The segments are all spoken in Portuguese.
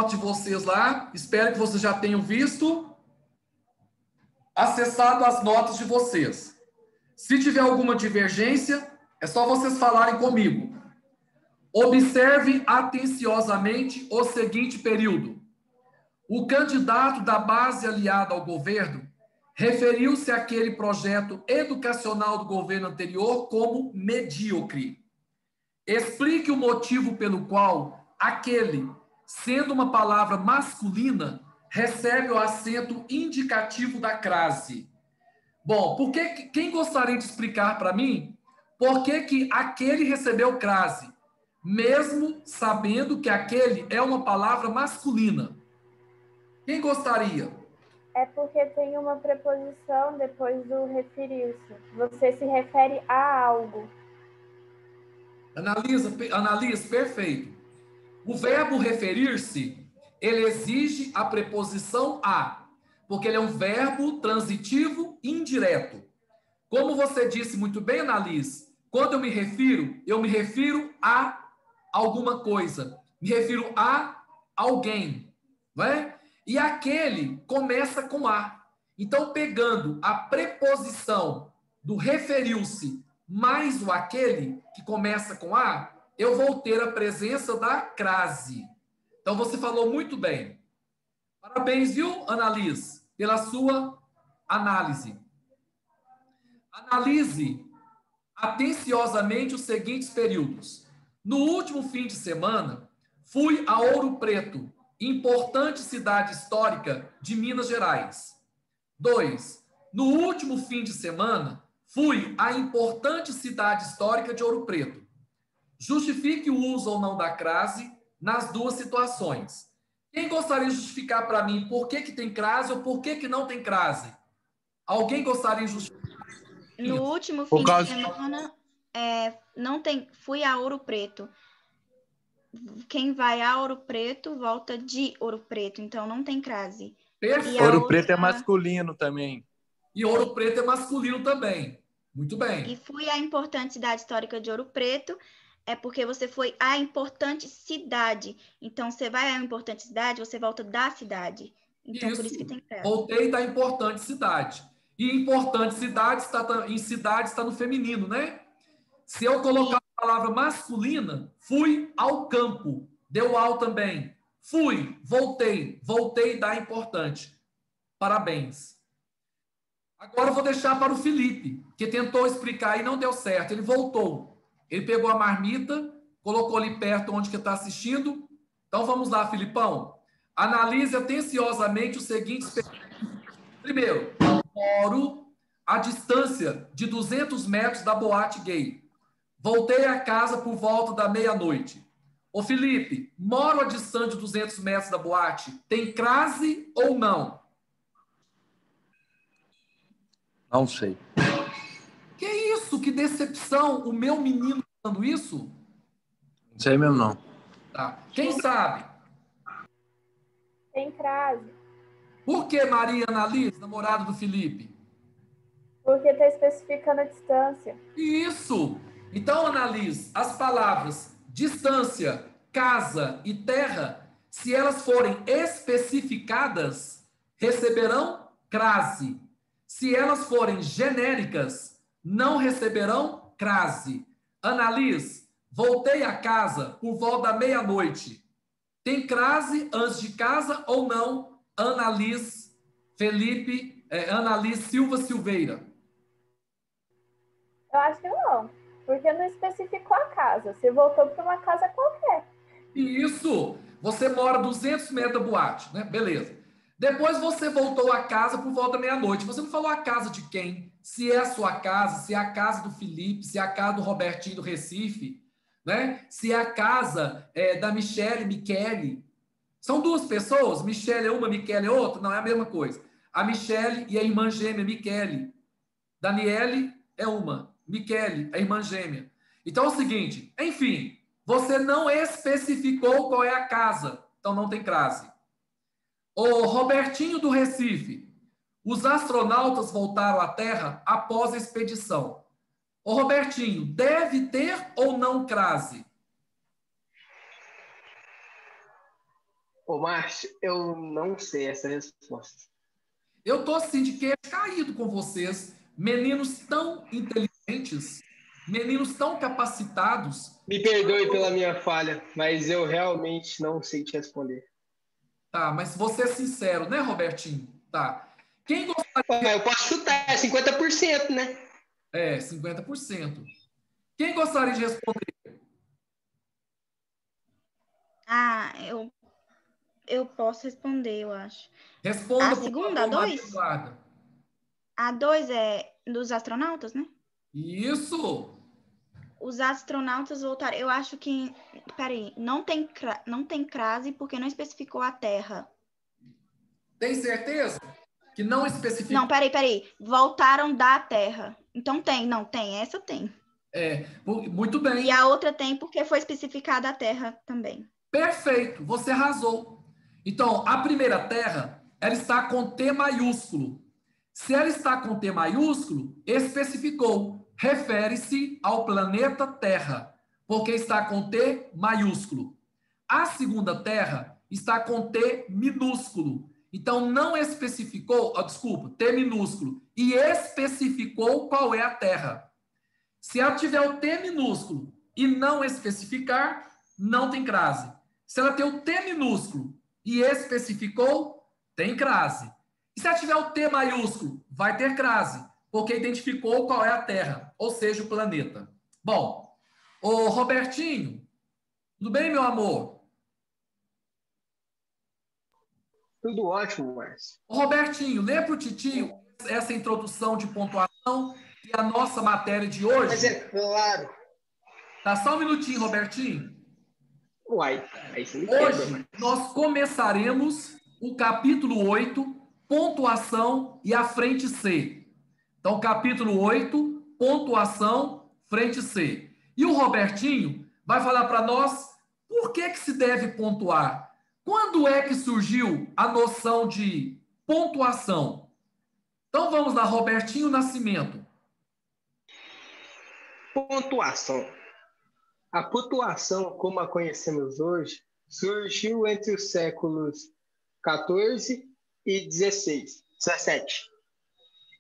de vocês lá. Espero que vocês já tenham visto, acessado as notas de vocês. Se tiver alguma divergência, é só vocês falarem comigo. Observe atenciosamente o seguinte período. O candidato da base aliada ao governo referiu-se àquele projeto educacional do governo anterior como medíocre. Explique o motivo pelo qual aquele, sendo uma palavra masculina, recebe o acento indicativo da crase. Bom, quem gostaria de explicar para mim por que aquele recebeu crase, mesmo sabendo que aquele é uma palavra masculina? Quem gostaria? É porque tem uma preposição depois do referir-se. Você se refere a algo. Analisa, perfeito. O verbo referir-se, ele exige a preposição a, porque ele é um verbo transitivo indireto. Como você disse muito bem, Analise, quando eu me refiro a alguma coisa, me refiro a alguém, não é? E aquele começa com a. Então, pegando a preposição do referiu-se mais o aquele, que começa com a, eu vou ter a presença da crase. Então, você falou muito bem. Parabéns, viu, Analise, pela sua análise. Analise atenciosamente os seguintes períodos. No último fim de semana, fui a Ouro Preto, importante cidade histórica de Minas Gerais. 2. No último fim de semana, fui à importante cidade histórica de Ouro Preto. Justifique o uso ou não da crase nas duas situações. Quem gostaria de justificar para mim por que tem crase ou por que não tem crase? Alguém gostaria de justificar? No último fim de semana, não tem, fui a Ouro Preto. Quem vai a Ouro Preto, volta de Ouro Preto, então não tem crase. Perfeito. Ouro Preto é masculino também. E Ouro Preto é masculino também. Muito bem. E fui à importante cidade histórica de Ouro Preto, é porque você foi à importante cidade. Então, você vai à importante cidade, você volta da cidade. Então, por isso que tem crase. Voltei da importante cidade. E importante cidade está no feminino, né? Se eu colocar a palavra masculina, fui ao campo. Deu ao também. Fui, voltei da importante. Parabéns. Agora eu vou deixar para o Felipe, que tentou explicar e não deu certo. Ele voltou. Ele pegou a marmita, colocou ali perto onde que está assistindo. Então vamos lá, Filipão. Analise atenciosamente os seguintes. Primeiro, moro a distância de 200 metros da boate gay. Voltei a casa por volta da meia-noite. Ô Felipe, moro a distância de 200 metros da boate. Tem crase ou não? Não sei. Que isso? Que decepção. O meu menino falando isso? Não sei mesmo, não. Tá. Quem sabe? Tem crase. Por que Maria Analise, namorada do Felipe? Porque está especificando a distância. Isso! Então, Analise, as palavras distância, casa e terra, se elas forem especificadas, receberão crase. Se elas forem genéricas, não receberão crase. Analise, voltei a casa por volta da meia-noite. Tem crase antes de casa ou não? Analise Silva Silveira. Eu acho que não, porque não especificou a casa. Você voltou para uma casa qualquer. Isso! Você mora 200 metros da boate, né? Beleza. Depois você voltou a casa por volta da meia-noite. Você não falou a casa de quem? Se é a sua casa, se é a casa do Felipe, se é a casa do Robertinho do Recife, né? Se é a casa da Michele. São duas pessoas? Michele é uma, Michele é outra? Não, é a mesma coisa. A Michele e a irmã gêmea Michele. Daniele é uma. Michele, a irmã gêmea. Então é o seguinte, enfim, você não especificou qual é a casa, então não tem crase. O Robertinho do Recife, os astronautas voltaram à Terra após a expedição. O Robertinho, deve ter ou não crase? Ô, Márcio, eu não sei essa resposta. Eu tô assim de queixo caído com vocês, meninos tão inteligentes, meninos tão capacitados. Me perdoe pela minha falha, mas eu realmente não sei te responder. Tá, mas vou ser sincero, né, Robertinho? Tá. Quem gostaria... Eu posso chutar, é 50%, né? 50%. Quem gostaria de responder? Eu posso responder, eu acho. Responda, A por segunda, favor, a Maria 2? Eduarda. A 2 é dos astronautas, né? Isso! Os astronautas voltaram. Eu acho que. Peraí, não tem crase porque não especificou a Terra. Tem certeza que não especifica? Não, peraí. Voltaram da Terra. Então tem, não, tem. Essa tem. Muito bem. E a outra tem porque foi especificada a Terra também. Perfeito, você arrasou. Então, a primeira Terra, ela está com T maiúsculo. Se ela está com T maiúsculo, especificou, refere-se ao planeta Terra, porque está com T maiúsculo. A segunda Terra está com T minúsculo. Então, não especificou, T minúsculo, e especificou qual é a Terra. Se ela tiver o T minúsculo e não especificar, não tem crase. Se ela tem o T minúsculo e especificou, tem crase. E se ela tiver o T maiúsculo, vai ter crase, porque identificou qual é a Terra, ou seja, o planeta. Bom, ô Robertinho, tudo bem, meu amor? Tudo ótimo, Márcio. Ô Robertinho, lê para o Titio essa introdução de pontuação e a nossa matéria de hoje. Mas é claro. Tá só um minutinho, Robertinho. Uai, aí você me quebra, Hoje nós começaremos o capítulo 8, pontuação e a frente C. Então, capítulo 8, pontuação, frente C. E o Robertinho vai falar para nós por que se deve pontuar. Quando é que surgiu a noção de pontuação? Então vamos lá, Robertinho Nascimento. Pontuação. A pontuação, como a conhecemos hoje, surgiu entre os séculos XIV e XVII,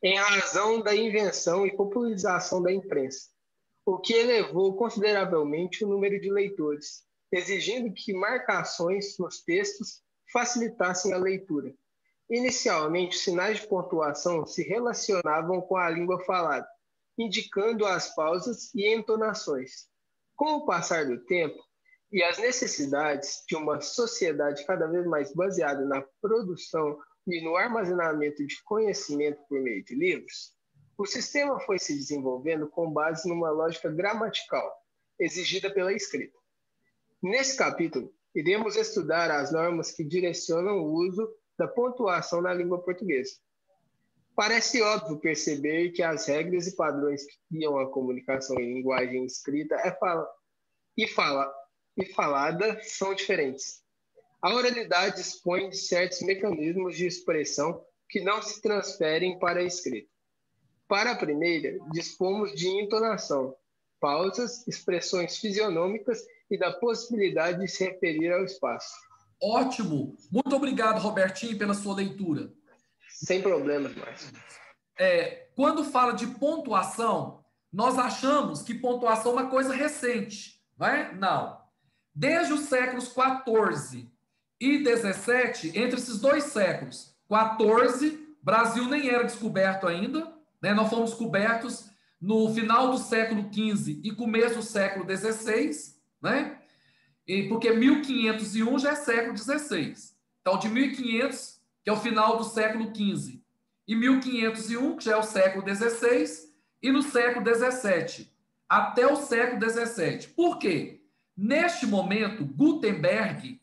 em razão da invenção e popularização da imprensa, o que elevou consideravelmente o número de leitores, exigindo que marcações nos textos facilitassem a leitura. Inicialmente, os sinais de pontuação se relacionavam com a língua falada, indicando as pausas e entonações. Com o passar do tempo e as necessidades de uma sociedade cada vez mais baseada na produção e no armazenamento de conhecimento por meio de livros, o sistema foi se desenvolvendo com base numa lógica gramatical, exigida pela escrita. Nesse capítulo, iremos estudar as normas que direcionam o uso da pontuação na língua portuguesa. Parece óbvio perceber que as regras e padrões que guiam a comunicação em linguagem escrita e falada são diferentes. A oralidade dispõe de certos mecanismos de expressão que não se transferem para a escrita. Para a primeira, dispomos de entonação, pausas, expressões fisionômicas e da possibilidade de se referir ao espaço. Ótimo! Muito obrigado, Robertinho, pela sua leitura. Sem problemas, Márcio. Quando fala de pontuação, nós achamos que pontuação é uma coisa recente, né? Não. Desde os séculos XIV e XVII, entre esses dois séculos, XIV, Brasil nem era descoberto ainda, né? Nós fomos descobertos no final do século XV e começo do século XVI, né? Porque 1501 já é século XVI. Então, de 1500, que é o final do século XV, e 1501, que já é o século XVI, e no século XVII, até o século XVII. Por quê? Neste momento, Gutenberg,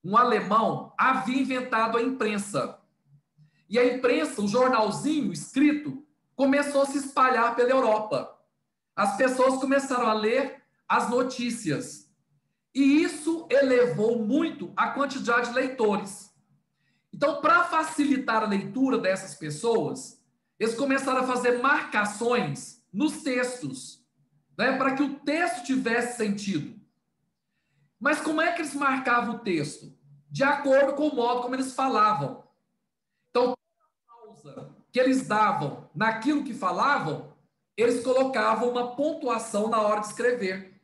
um alemão, havia inventado a imprensa. E a imprensa, o jornalzinho escrito, começou a se espalhar pela Europa. As pessoas começaram a ler as notícias. E isso elevou muito a quantidade de leitores. Então, para facilitar a leitura dessas pessoas, eles começaram a fazer marcações nos textos, né, para que o texto tivesse sentido. Mas como é que eles marcavam o texto? de acordo com o modo como eles falavam. Então, a pausa que eles davam naquilo que falavam, eles colocavam uma pontuação na hora de escrever.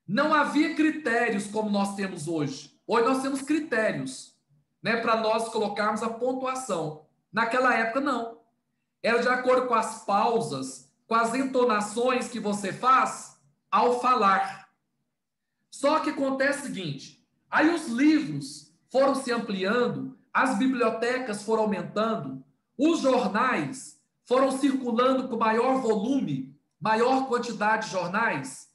Não havia critérios como nós temos hoje. Hoje nós temos critérios, né, para nós colocarmos a pontuação. Naquela época, não. Era de acordo com as pausas, com as entonações que você faz ao falar. Só que acontece o seguinte, aí os livros foram se ampliando, as bibliotecas foram aumentando, os jornais foram circulando com maior volume, maior quantidade de jornais.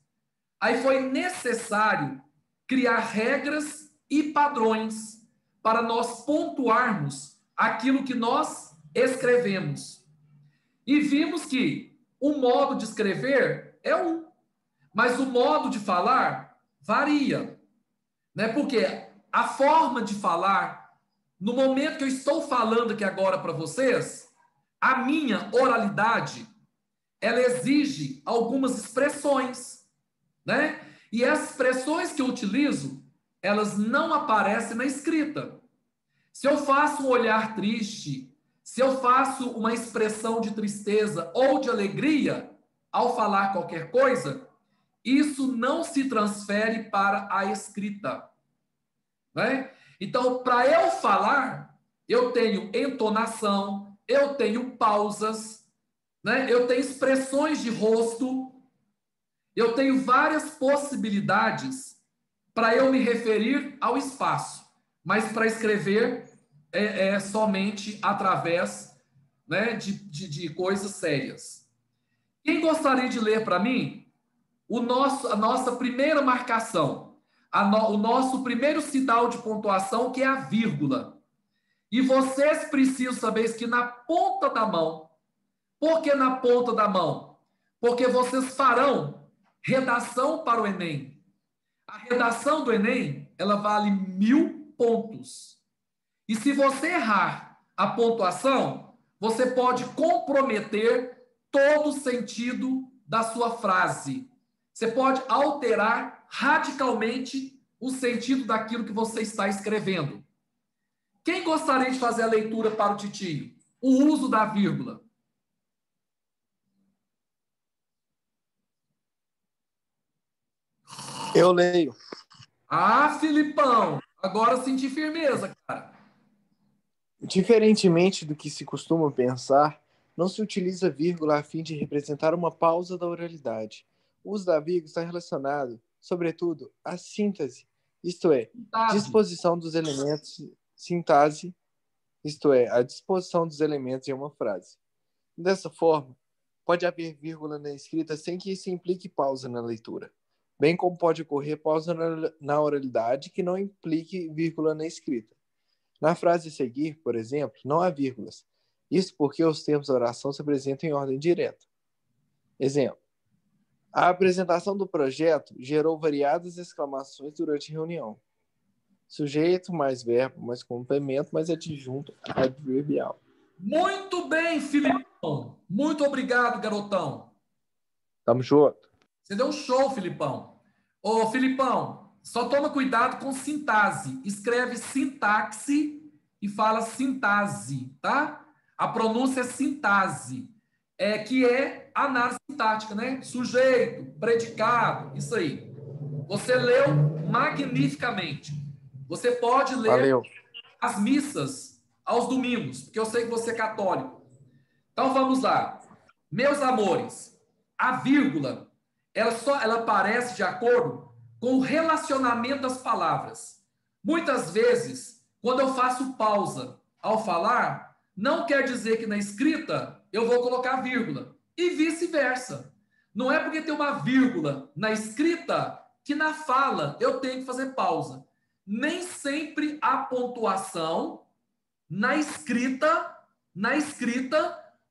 Aí foi necessário criar regras e padrões para nós pontuarmos aquilo que nós escrevemos. E vimos que o modo de escrever é um, mas o modo de falar varia, né? Porque a forma de falar, no momento que eu estou falando aqui agora para vocês, a minha oralidade, ela exige algumas expressões, né? E as expressões que eu utilizo, elas não aparecem na escrita. Se eu faço um olhar triste, se eu faço uma expressão de tristeza ou de alegria ao falar qualquer coisa, isso não se transfere para a escrita, né? Então, para eu falar, eu tenho entonação, eu tenho pausas, né? Eu tenho expressões de rosto, eu tenho várias possibilidades para eu me referir ao espaço, mas para escrever é somente através, né, de coisas sérias. Quem gostaria de ler para mim a nossa primeira marcação, o nosso primeiro sinal de pontuação, que é a vírgula? E vocês precisam saber que na ponta da mão. Por que na ponta da mão? Porque vocês farão redação para o Enem. A redação do Enem, ela vale 1000 pontos. E se você errar a pontuação, você pode comprometer todo o sentido da sua frase. Você pode alterar radicalmente o sentido daquilo que você está escrevendo. Quem gostaria de fazer a leitura para o titio? O uso da vírgula. Eu leio. Ah, Filipão, agora eu senti firmeza, cara. Diferentemente do que se costuma pensar, não se utiliza vírgula a fim de representar uma pausa da oralidade. O uso da vírgula está relacionado, sobretudo, à síntese, isto é, disposição dos elementos, sintase, isto é, a disposição dos elementos em uma frase. Dessa forma, pode haver vírgula na escrita sem que isso implique pausa na leitura, bem como pode ocorrer pausa na oralidade que não implique vírgula na escrita. Na frase a seguir, por exemplo, não há vírgulas. Isso porque os termos da oração se apresentam em ordem direta. Exemplo. A apresentação do projeto gerou variadas exclamações durante a reunião. Sujeito mais verbo mais complemento mais adjunto adverbial. Muito bem, Filipão. Muito obrigado, garotão. Tamo junto. Você deu um show, Filipão. Ô, Filipão, só toma cuidado com sintase. Escreve sintaxe e fala sintase, tá? A pronúncia é sintase, que é análise sintática, né? Sujeito, predicado, isso aí. Você leu magnificamente. Você pode ler as missas aos domingos, porque eu sei que você é católico. Então vamos lá. Meus amores, a vírgula, ela aparece de acordo com o relacionamento das palavras. Muitas vezes, quando eu faço pausa ao falar, não quer dizer que na escrita eu vou colocar vírgula. E vice-versa. Não é porque tem uma vírgula na escrita que na fala eu tenho que fazer pausa. Nem sempre a pontuação na escrita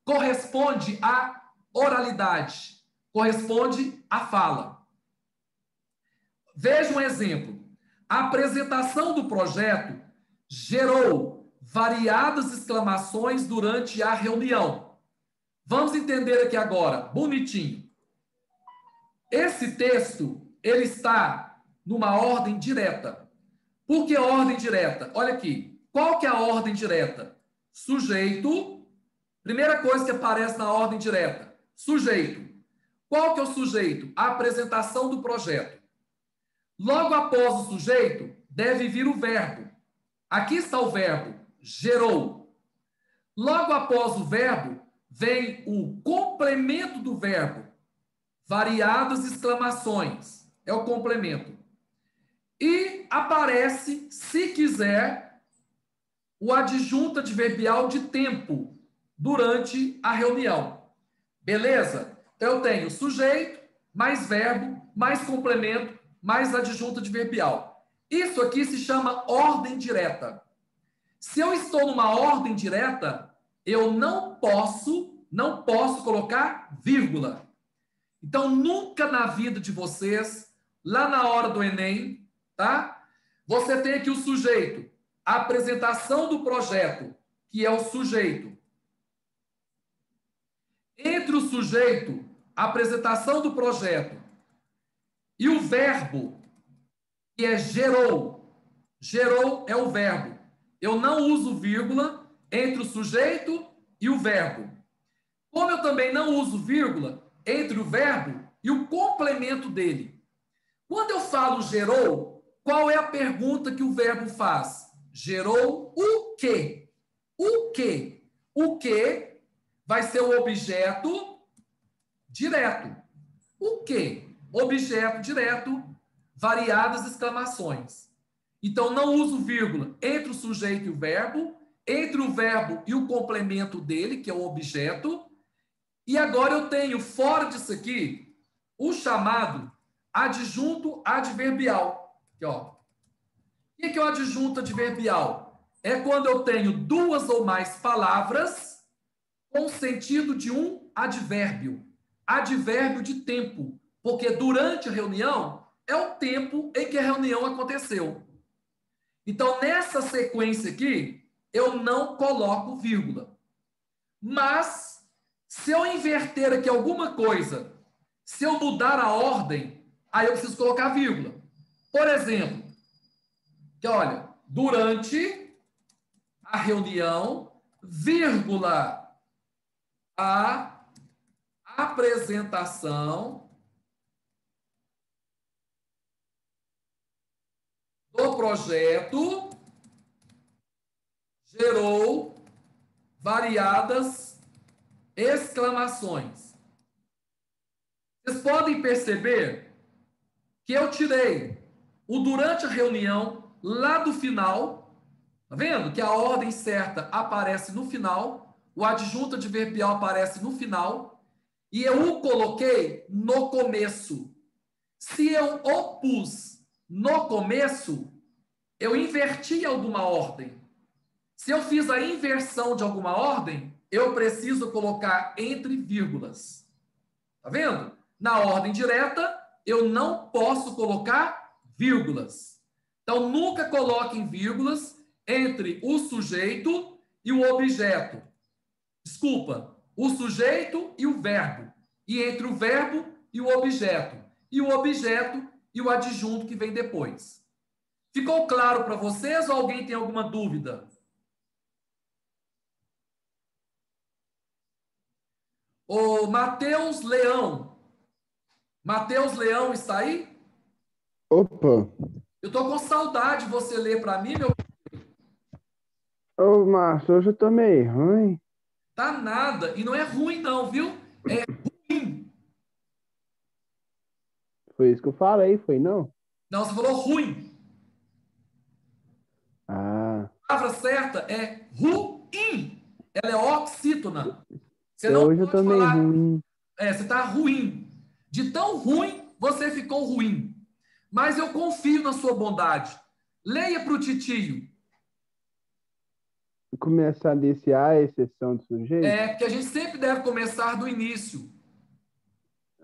corresponde à oralidade, corresponde à fala. Veja um exemplo. A apresentação do projeto gerou variadas exclamações durante a reunião. Vamos entender aqui agora, bonitinho. Esse texto, ele está numa ordem direta. Por que ordem direta? Olha aqui. Qual que é a ordem direta? Sujeito. Primeira coisa que aparece na ordem direta. Sujeito. Qual que é o sujeito? A apresentação do projeto. Logo após o sujeito, deve vir o verbo. Aqui está o verbo. Gerou. Logo após o verbo, vem o complemento do verbo. Variadas exclamações. É o complemento. E aparece, se quiser, o adjunto adverbial de tempo durante a reunião. Beleza? Então, eu tenho sujeito, mais verbo, mais complemento, mais adjunto adverbial. Isso aqui se chama ordem direta. Se eu estou numa ordem direta, eu não posso colocar vírgula. Então, nunca na vida de vocês, lá na hora do Enem, tá? Você tem aqui o sujeito, a apresentação do projeto, que é o sujeito. Entre o sujeito, a apresentação do projeto, e o verbo, que é gerou. Gerou é o verbo. Eu não uso vírgula entre o sujeito e o verbo. Como eu também não uso vírgula entre o verbo e o complemento dele. Quando eu falo gerou, qual é a pergunta que o verbo faz? Gerou o quê? O quê? O quê vai ser o objeto direto. O quê? Objeto direto, variadas exclamações. Então, não uso vírgula entre o sujeito e o verbo, entre o verbo e o complemento dele, que é o objeto. E agora eu tenho, fora disso aqui, o chamado adjunto adverbial. Aqui, ó. O que é o adjunto adverbial? É quando eu tenho duas ou mais palavras com o sentido de um advérbio. Advérbio de tempo. Porque durante a reunião é o tempo em que a reunião aconteceu. Então, nessa sequência aqui, eu não coloco vírgula. Mas, se eu inverter aqui alguma coisa, se eu mudar a ordem, aí eu preciso colocar vírgula. Por exemplo, que olha, durante a reunião, vírgula, a apresentação do projeto gerou variadas exclamações. Vocês podem perceber que eu tirei o durante a reunião lá do final, tá vendo? Que a ordem certa aparece no final, o adjunto adverbial aparece no final, e eu o coloquei no começo. Se eu o pus no começo, eu inverti alguma ordem. Se eu fiz a inversão de alguma ordem, eu preciso colocar entre vírgulas. Tá vendo? Na ordem direta, eu não posso colocar vírgulas. Então, nunca coloquem vírgulas entre o sujeito e o objeto. Desculpa, o sujeito e o verbo. E entre o verbo e o objeto. E o objeto e o adjunto que vem depois. Ficou claro para vocês ou alguém tem alguma dúvida? O Matheus Leão. Matheus Leão está aí? Opa! Eu tô com saudade de você ler para mim, meu. Ô, Márcio, hoje eu tô meio ruim. Tá nada. E não é ruim, não, viu? É ruim. Foi isso que eu falei, foi não? Não, você falou ruim. Ah. A palavra certa é ruim. Ela é oxítona. Você Então, não hoje eu pode tô meio falar. ruim. Você tá ruim. De tão ruim, você ficou ruim. Mas eu confio na sua bondade. Leia para o titio. Começar desse a exceção do sujeito? É, porque a gente sempre deve começar do início.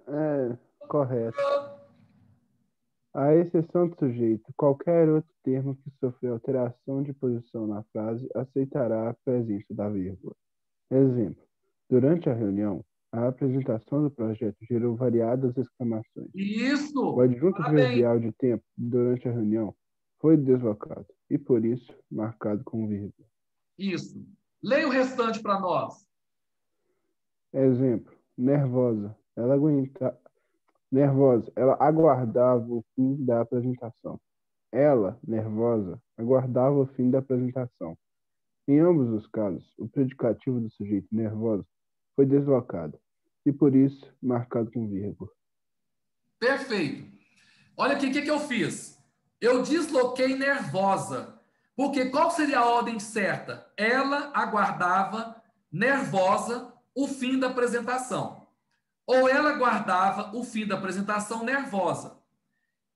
É, correto. A exceção do sujeito, qualquer outro termo que sofreu alteração de posição na frase aceitará a presença da vírgula. Exemplo. Durante a reunião, a apresentação do projeto gerou variadas exclamações. Isso! O adjunto Parabéns. adverbial de tempo, durante a reunião, foi deslocado e, por isso, marcado com vírgula. Isso. Leia o restante para nós. Exemplo, nervosa. Ela aguardava o fim da apresentação. Ela, nervosa, aguardava o fim da apresentação. Em ambos os casos, o predicativo do sujeito nervoso foi deslocado e, por isso, marcado com vírgula. Perfeito. Olha aqui o que eu fiz. Eu desloquei nervosa. Porque qual seria a ordem certa? Ela aguardava, nervosa, o fim da apresentação. Ou ela aguardava o fim da apresentação nervosa.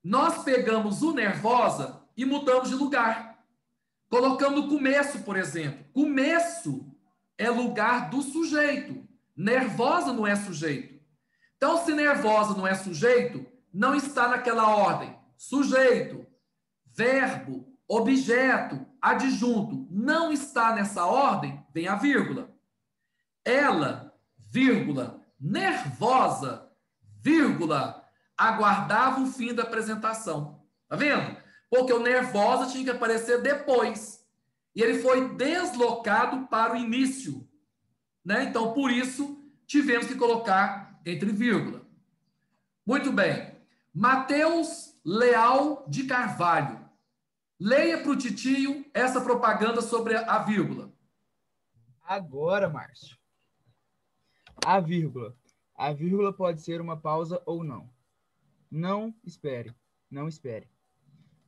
Nós pegamos o nervosa e mudamos de lugar. Colocamos no começo, por exemplo. Começo é lugar do sujeito. Nervosa não é sujeito. Então, se nervosa não é sujeito, não está naquela ordem. Sujeito, verbo, objeto, adjunto. Não está nessa ordem, vem a vírgula. Ela, vírgula, nervosa, vírgula, aguardava o fim da apresentação. Tá vendo? Porque o nervosa tinha que aparecer depois. E ele foi deslocado para o início. Né? Então, por isso, tivemos que colocar entre vírgula. Muito bem. Mateus Leal de Carvalho. Leia para o titio essa propaganda sobre a vírgula. Agora, Márcio. A vírgula. A vírgula pode ser uma pausa ou não. Não espere. Não espere.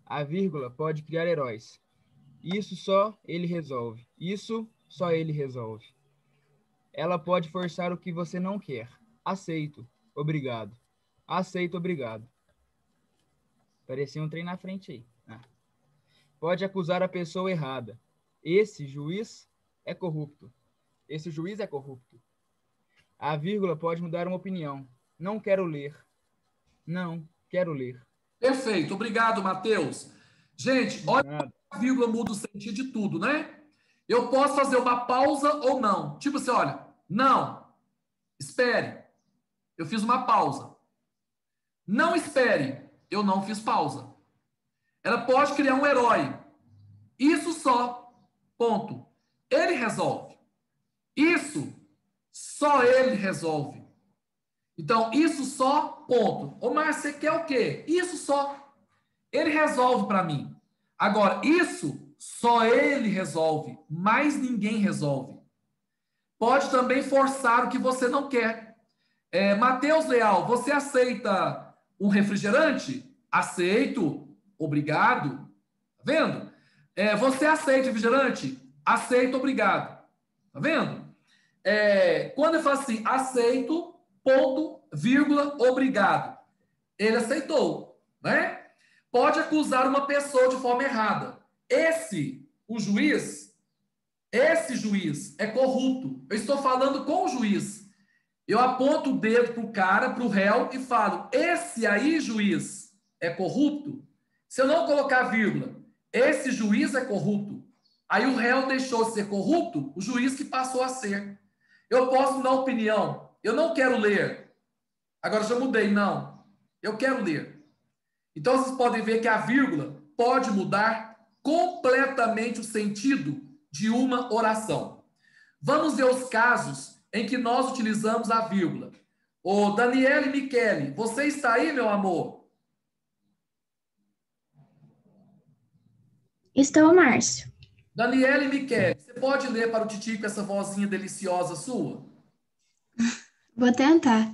A vírgula pode criar heróis. Isso só ele resolve. Isso só ele resolve. Ela pode forçar o que você não quer. Aceito. Obrigado. Aceito, obrigado. Parecia um trem na frente aí. Pode acusar a pessoa errada. Esse juiz é corrupto. Esse juiz é corrupto. A vírgula pode mudar uma opinião. Não quero ler. Não quero ler. Perfeito. Obrigado, Mateus. Gente, olha, a vírgula muda o sentido de tudo, né? Eu posso fazer uma pausa ou não. Tipo assim, olha, não, espere. Eu fiz uma pausa. Não espere. Eu não fiz pausa. Ela pode criar um herói. Isso só. Ponto. Ele resolve. Isso só ele resolve. Então, isso só, ponto. Ô, Márcio, você quer o quê? Isso só. Ele resolve para mim. Agora, isso só ele resolve. Mais ninguém resolve. Pode também forçar o que você não quer. Mateus Leal, você aceita um refrigerante? Aceito. Obrigado. Tá vendo? Você aceita refrigerante? Aceito, obrigado. Tá vendo? Quando eu falo assim, aceito, ponto, vírgula, obrigado. Ele aceitou, né? Pode acusar uma pessoa de forma errada. Esse juiz é corrupto. Eu estou falando com o juiz. Eu aponto o dedo para o cara, para o réu, e falo, esse aí, juiz, é corrupto? Se eu não colocar vírgula, esse juiz é corrupto. Aí o réu deixou de ser corrupto, o juiz que passou a ser. Eu posso dar opinião. Eu não quero ler. Agora já mudei, não. Eu quero ler. Então vocês podem ver que a vírgula pode mudar completamente o sentido de uma oração. Vamos ver os casos em que nós utilizamos a vírgula. Ô, Daniele Michele, você está aí, meu amor? Estou, Márcio. Daniele Michele, você pode ler para o Titi com essa vozinha deliciosa sua? Vou tentar.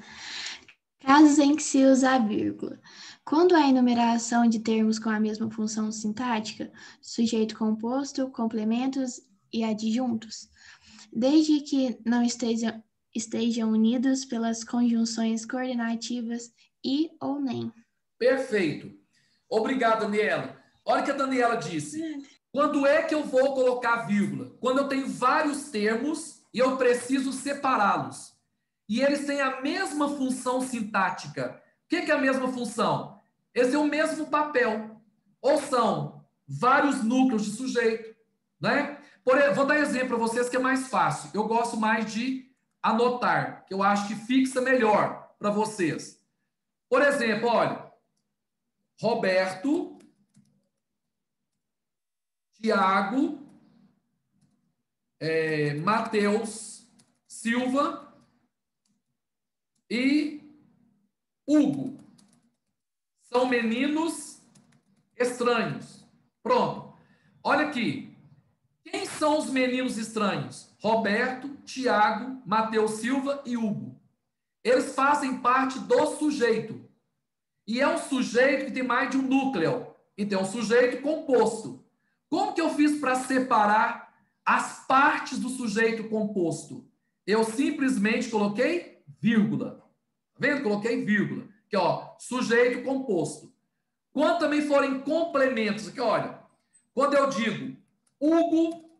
Casos em que se usa a vírgula. Quando há enumeração de termos com a mesma função sintática, sujeito composto, complementos e adjuntos, desde que não estejam unidos pelas conjunções coordenativas e ou nem. Perfeito. Obrigado, Daniela. Olha o que a Daniela disse. Quando é que eu vou colocar vírgula? Quando eu tenho vários termos e eu preciso separá-los. E eles têm a mesma função sintática. O que é a mesma função? Eles têm o mesmo papel. Ou são vários núcleos de sujeito. Né? Vou dar exemplo para vocês que é mais fácil. Eu gosto mais de anotar, que eu acho que fixa melhor para vocês. Por exemplo, olha. Roberto Tiago, Matheus Silva e Hugo. São meninos estranhos. Pronto. Olha aqui. Quem são os meninos estranhos? Roberto, Tiago, Matheus Silva e Hugo. Eles fazem parte do sujeito. E é um sujeito que tem mais de um núcleo. Então, é um sujeito composto. Como que eu fiz para separar as partes do sujeito composto? Eu simplesmente coloquei vírgula. Tá vendo? Coloquei vírgula. Aqui, ó, sujeito composto. Quando também forem complementos, aqui, olha. Quando eu digo Hugo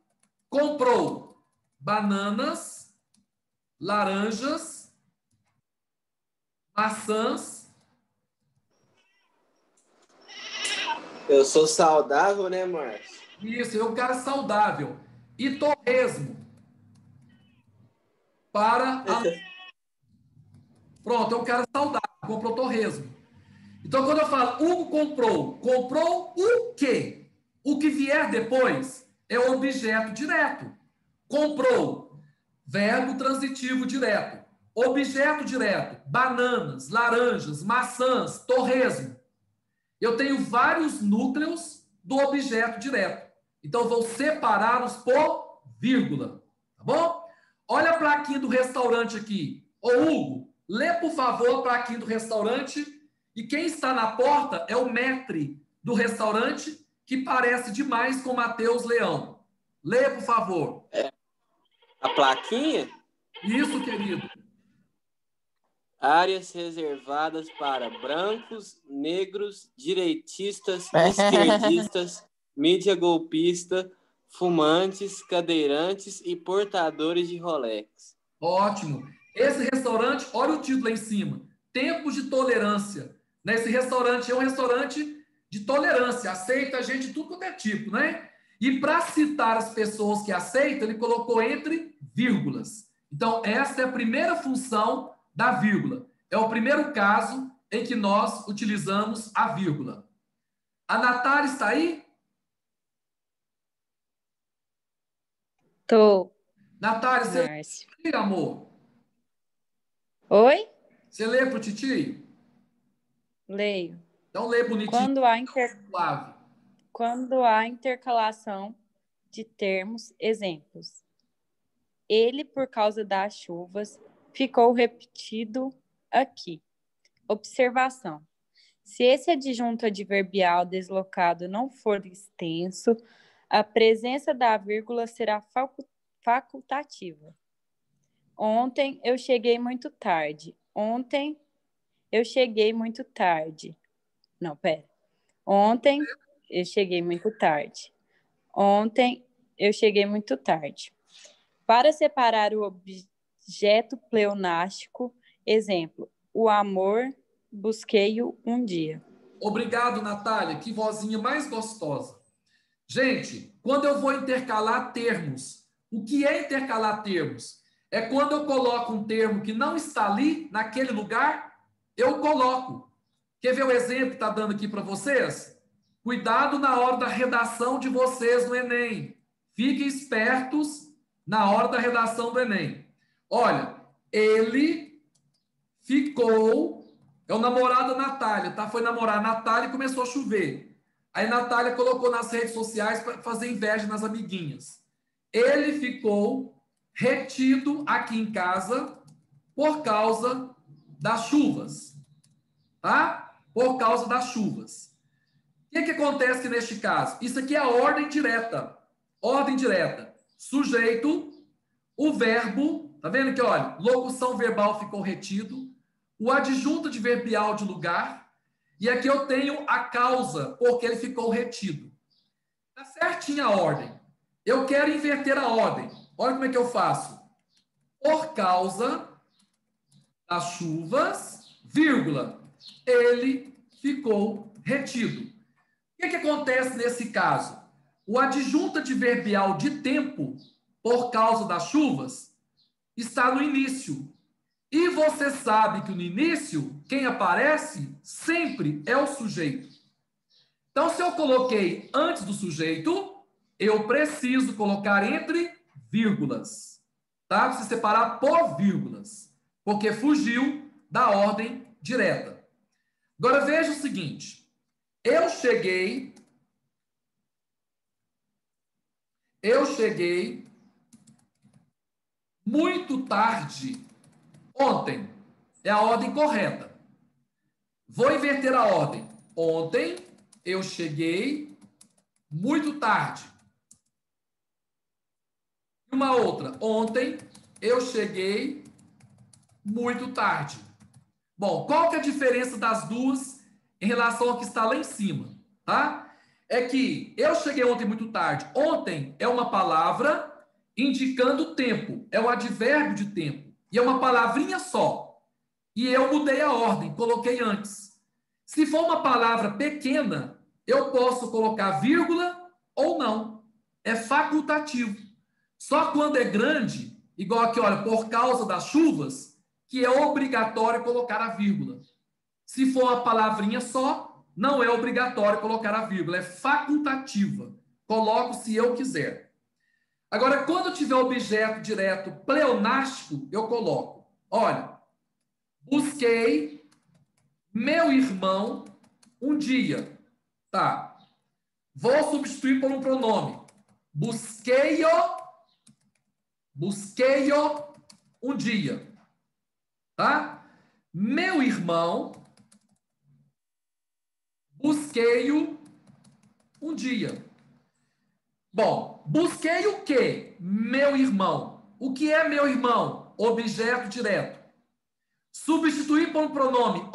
comprou bananas, laranjas, maçãs. Eu sou saudável, né, Márcio? Isso, eu quero saudável. E torresmo. Pronto, eu quero saudável. Comprou torresmo. Então, quando eu falo Hugo comprou o quê? O que vier depois é o objeto direto. Comprou, verbo transitivo direto. Objeto direto, bananas, laranjas, maçãs, torresmo. Eu tenho vários núcleos do objeto direto. Então, vou separá-los por vírgula. Tá bom? Olha a plaquinha do restaurante aqui. Ô, Hugo, lê, por favor, a plaquinha do restaurante. E quem está na porta é o maître do restaurante, que parece demais com Matheus Leão. Lê, por favor. A plaquinha? Isso, querido. Áreas reservadas para brancos, negros, direitistas, esquerdistas, mídia golpista, fumantes, cadeirantes e portadores de Rolex. Ótimo. Esse restaurante, olha o título lá em cima. Tempos de tolerância. Esse restaurante é um restaurante de tolerância. Aceita gente de tudo quanto é tipo, né? E para citar as pessoas que aceitam, ele colocou entre vírgulas. Então, essa é a primeira função da vírgula. É o primeiro caso em que nós utilizamos a vírgula. A Natália está aí? Tô. Natália, você lê, amor? Oi? Você lê para o Titi? Leio. Então lê bonitinho. Quando há intercalação de termos, exemplos. Ele, por causa das chuvas, ficou repetido aqui. Observação. Se esse adjunto adverbial deslocado não for extenso, a presença da vírgula será facultativa. Ontem eu cheguei muito tarde. Ontem eu cheguei muito tarde. Não, pera. Ontem eu cheguei muito tarde. Ontem eu cheguei muito tarde. Para separar o objeto pleonástico, exemplo, o amor, busquei-o um dia. Obrigado, Natália. Que vozinha mais gostosa. Gente, quando eu vou intercalar termos, o que é intercalar termos? É quando eu coloco um termo que não está ali, naquele lugar, eu coloco. Quer ver o exemplo que está dando aqui para vocês? Cuidado na hora da redação de vocês no Enem. Fiquem espertos na hora da redação do Enem. Olha, ele ficou... É o namorado da Natália, tá? Foi namorar a Natália e começou a chover. Aí a Natália colocou nas redes sociais para fazer inveja nas amiguinhas. Ele ficou retido aqui em casa por causa das chuvas. Tá? Por causa das chuvas. O que acontece neste caso? Isso aqui é a ordem direta. Ordem direta. Sujeito, o verbo, tá vendo aqui, olha, locução verbal ficou retido, o adjunto adverbial de lugar, e aqui eu tenho a causa, porque ele ficou retido. Tá certinha a ordem. Eu quero inverter a ordem. Olha como é que eu faço. Por causa das chuvas, vírgula, ele ficou retido. O que acontece nesse caso? O adjunto adverbial de tempo, por causa das chuvas, está no início. E você sabe que no início, quem aparece sempre é o sujeito. Então, se eu coloquei antes do sujeito, eu preciso colocar entre vírgulas. Tá? Preciso separar por vírgulas, porque fugiu da ordem direta. Agora veja o seguinte. Eu cheguei muito tarde ontem. É a ordem correta. Vou inverter a ordem. Ontem eu cheguei muito tarde. E uma outra. Ontem eu cheguei muito tarde. Bom, qual que é a diferença das duas em relação ao que está lá em cima? Tá? É que eu cheguei ontem muito tarde. Ontem é uma palavra indicando tempo. É o advérbio de tempo. E é uma palavrinha só. E eu mudei a ordem, coloquei antes. Se for uma palavra pequena, eu posso colocar vírgula ou não. É facultativo. Só quando é grande, igual aqui, olha, por causa das chuvas, que é obrigatório colocar a vírgula. Se for uma palavrinha só, não é obrigatório colocar a vírgula, é facultativa. Coloco se eu quiser. Agora, quando tiver objeto direto pleonástico, eu coloco. Olha, busquei meu irmão um dia. Tá. Vou substituir por um pronome. Busquei-o um dia. Tá? Meu irmão, busquei-o um dia. Bom, busquei o quê? Meu irmão. O que é meu irmão? Objeto direto. Substituir por um pronome